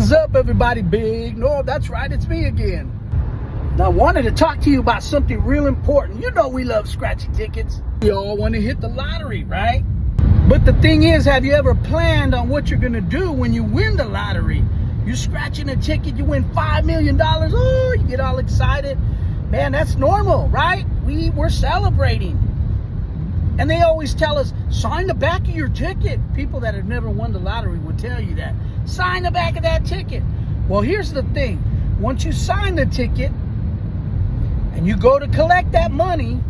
Is up, everybody? Big Norb, that's right, it's me again. Now, I wanted to talk to you about something real important. You know we love scratchy tickets. We all want to hit the lottery, right? But the thing is, have you ever planned on what you're going to do when you win the lottery? You're scratching a ticket, you win $5 million. Oh, you get all excited. Man, that's normal, right? We're celebrating. And they always tell us, sign the back of your ticket. People that have never won the lottery will tell you that. Sign the back of that ticket. Well, here's the thing. Once you sign the ticket and you go to collect that money,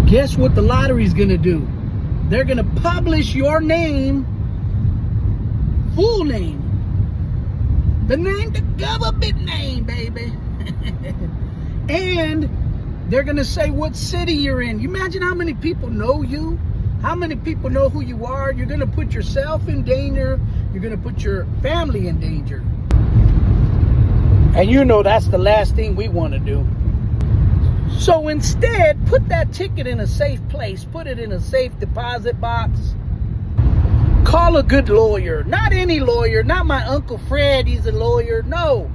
guess what the lottery's going to do? They're going to publish your name, full name. The name, the government name, baby. And they're going to say what city you're in. You imagine how many people know you? How many people know who you are? You're going to put yourself in danger. You're going to put your family in danger. And you know that's the last thing we want to do. So instead, put that ticket in a safe place. Put it in a safe deposit box. Call a good lawyer. Not any lawyer. Not my Uncle Fred, he's a lawyer. No.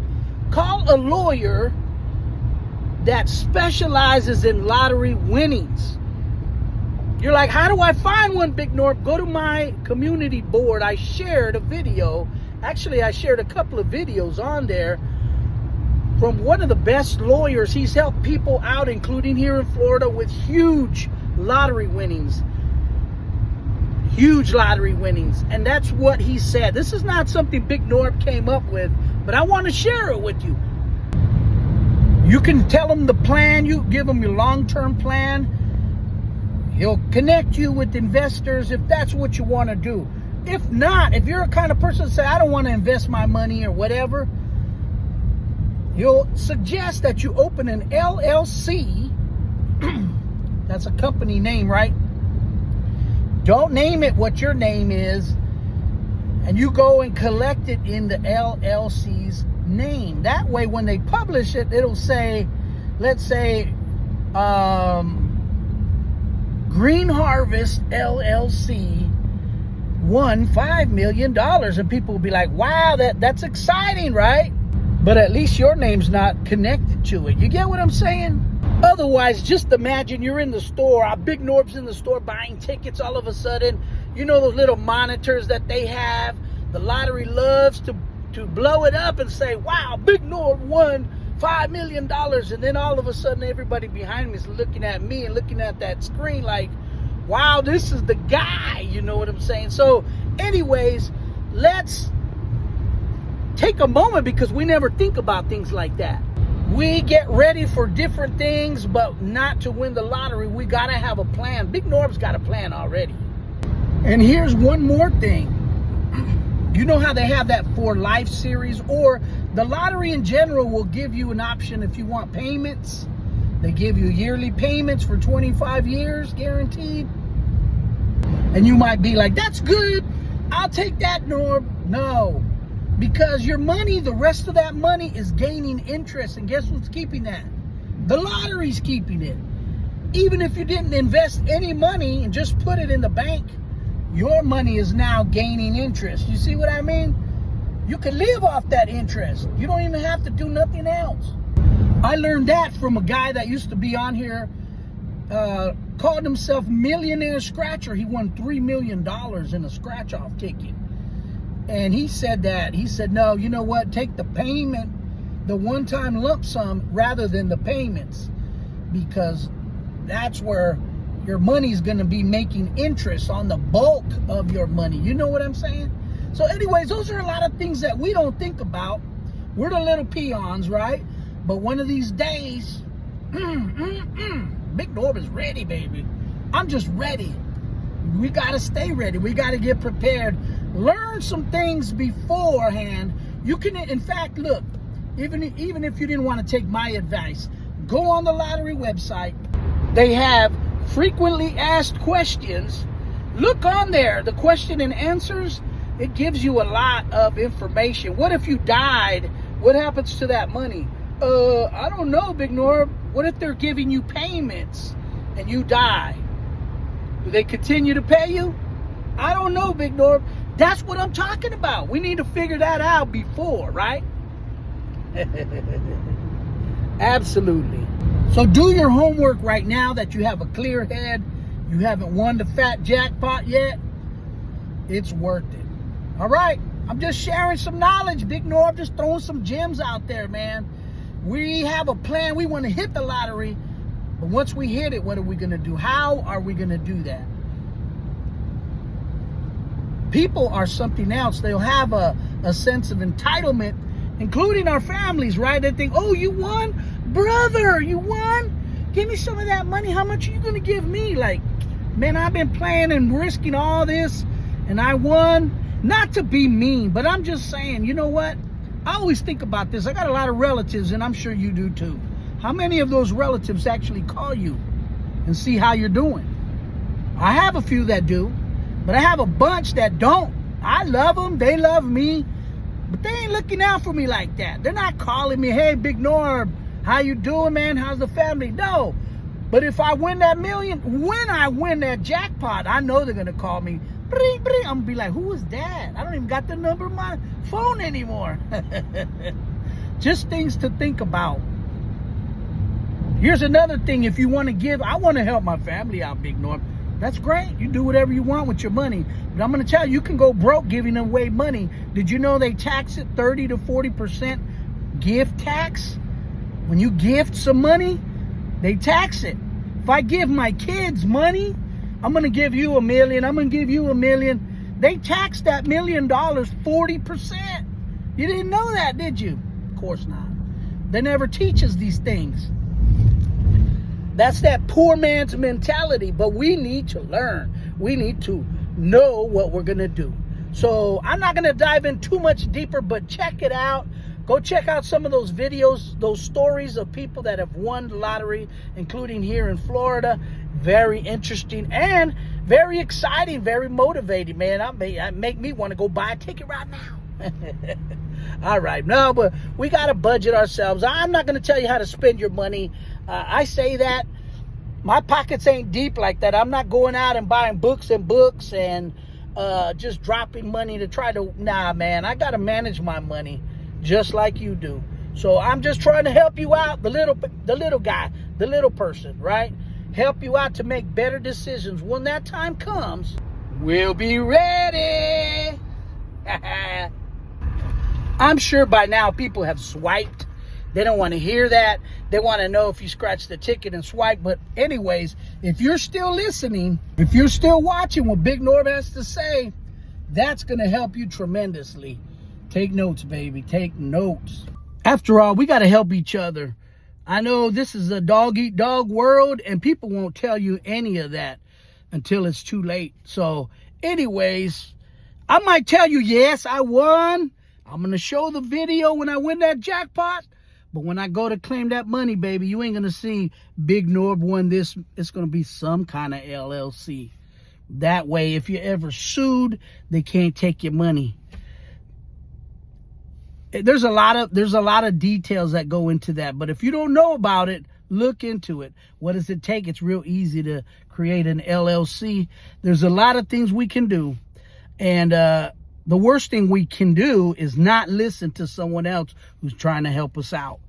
Call a lawyer that specializes in lottery winnings. You're like, how do I find one, Big Norb? Go to my community board. I shared a video. Actually, I shared a couple of videos on there from one of the best lawyers. He's helped people out, including here in Florida, with huge lottery winnings. Huge lottery winnings. And that's what he said. This is not something Big Norb came up with, but I want to share it with you. You can tell him the plan. You give him your long-term plan. He'll connect you with investors if that's what you want to do. If not, if you're a kind of person that say, I don't want to invest my money or whatever, he'll suggest that you open an LLC. That's a company name, right? Don't name it what your name is. And you go and collect it in the LLC's name. That way, when they publish it, it'll say, let's say, Green Harvest LLC won $5 million. And people will be like, wow, that's exciting, right? But at least your name's not connected to it. You get what I'm saying? Otherwise, just imagine you're in the store. Big Norb's in the store buying tickets. All of a sudden, you know those little monitors that they have? The lottery loves to blow it up and say, wow, Big Norb won $5 million. And then all of a sudden, everybody behind me is looking at me and looking at that screen like, wow, this is the guy. You know what I'm saying? So anyways, let's take a moment, because we never think about things like that. We get ready for different things, but not to win the lottery. We got to have a plan. Big Norb's got a plan already. And here's one more thing. You know how they have that For Life series, or the lottery in general will give you an option if you want payments. They give you yearly payments for 25 years guaranteed. And you might be like, that's good. I'll take that, Norb. No, because your money, the rest of that money is gaining interest. And guess what's keeping that? The lottery's keeping it. Even if you didn't invest any money and just put it in the bank, your money is now gaining interest. You see what I mean? You can live off that interest. You don't even have to do nothing else. I learned that from a guy that used to be on here, called himself Millionaire Scratcher. He won $3 million in a scratch-off ticket. And he said that. He said, no, you know what? Take the payment, the one-time lump sum, rather than the payments. Because that's where your money's going to be making interest on the bulk of your money. You know what I'm saying? So anyways, those are a lot of things that we don't think about. We're the little peons, right? But one of these days, Big Norb is ready, baby. I'm just ready. We got to stay ready. We got to get prepared. Learn some things beforehand. You can, in fact, look, even if you didn't want to take my advice, go on the lottery website. They have frequently asked questions. Look on there, the question and answers. It gives you a lot of information. What if you died? What happens to that money? I don't know, Big Norb. What if they're giving you payments and you die? Do they continue to pay you? I don't know, Big Norb. That's what I'm talking about. We need to figure that out before, right? Absolutely. So do your homework right now that you have a clear head. You haven't won the fat jackpot yet. It's worth it. All right. I'm just sharing some knowledge, Big Norb, just throwing some gems out there, man. We have a plan. We want to hit the lottery. But once we hit it, what are we going to do? How are we going to do that? People are something else. They'll have a sense of entitlement, including our families, right? They think, oh, you won? Brother, you won? Give me some of that money. How much are you going to give me? Like, man, I've been playing and risking all this, and I won. Not to be mean, but I'm just saying, you know what? I always think about this. I got a lot of relatives, and I'm sure you do too. How many of those relatives actually call you and see how you're doing? I have a few that do, but I have a bunch that don't. I love them. They love me, but they ain't looking out for me like that. They're not calling me, hey, Big Norb, how you doing, man? How's the family? No. But if I win that million, when I win that jackpot, I know they're going to call me. Bring. I'm going to be like, who is that? I don't even got the number of my phone anymore. Just things to think about. Here's another thing. If you want to give, I want to help my family out, Big Norb. That's great. You do whatever you want with your money. But I'm going to tell you, you can go broke giving away money. Did you know they tax it 30 to 40% gift tax? When you gift some money, they tax it. If I give my kids money, I'm going to give you $1 million. I'm going to give you $1 million. They tax that $1 million 40%. You didn't know that, did you? Of course not. They never teach us these things. That's that poor man's mentality, but we need to learn. We need to know what we're going to do. So I'm not going to dive in too much deeper, but check it out. Go check out some of those videos, those stories of people that have won the lottery, including here in Florida. Very interesting and very exciting, very motivating, man. I make me want to go buy a ticket right now. All right. No, but we got to budget ourselves. I'm not going to tell you how to spend your money. I say that. My pockets ain't deep like that. I'm not going out and buying books and just dropping money to try to... Nah, man. I got to manage my money just like you do. So I'm just trying to help you out, the little guy, the little person, right? Help you out to make better decisions. When that time comes, we'll be ready. I'm sure by now people have swiped. They don't want to hear that. They want to know if you scratch the ticket and swipe. But anyways, if you're still listening, if you're still watching what Big Norb has to say, that's going to help you tremendously. Take notes, baby. Take notes. After all, we got to help each other. I know this is a dog-eat-dog world, and people won't tell you any of that until it's too late. So, anyways, I might tell you, yes, I won. I'm going to show the video when I win that jackpot. But when I go to claim that money, baby, you ain't going to see Big Norb won this. It's going to be some kind of LLC. That way, if you're ever sued, they can't take your money. There's a lot of details that go into that. But if you don't know about it, look into it. What does it take? It's real easy to create an LLC. There's a lot of things we can do. And the worst thing we can do is not listen to someone else who's trying to help us out.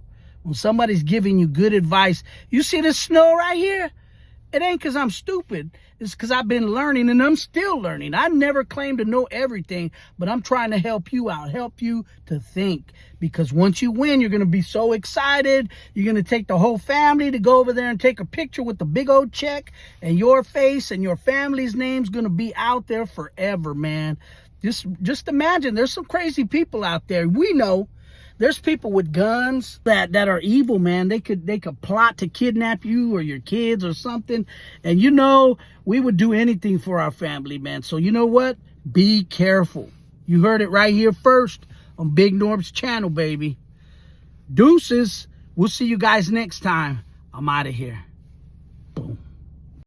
When somebody's giving you good advice, you see this snow right here? It ain't because I'm stupid. It's because I've been learning, and I'm still learning. I never claim to know everything, but I'm trying to help you out, help you to think. Because once you win, you're going to be so excited. You're going to take the whole family to go over there and take a picture with the big old check, and your face and your family's name's going to be out there forever, man. Just imagine, there's some crazy people out there. We know. There's people with guns that are evil, man. They could plot to kidnap you or your kids or something. And you know, we would do anything for our family, man. So you know what? Be careful. You heard it right here first on Big Norb's channel, baby. Deuces. We'll see you guys next time. I'm out of here.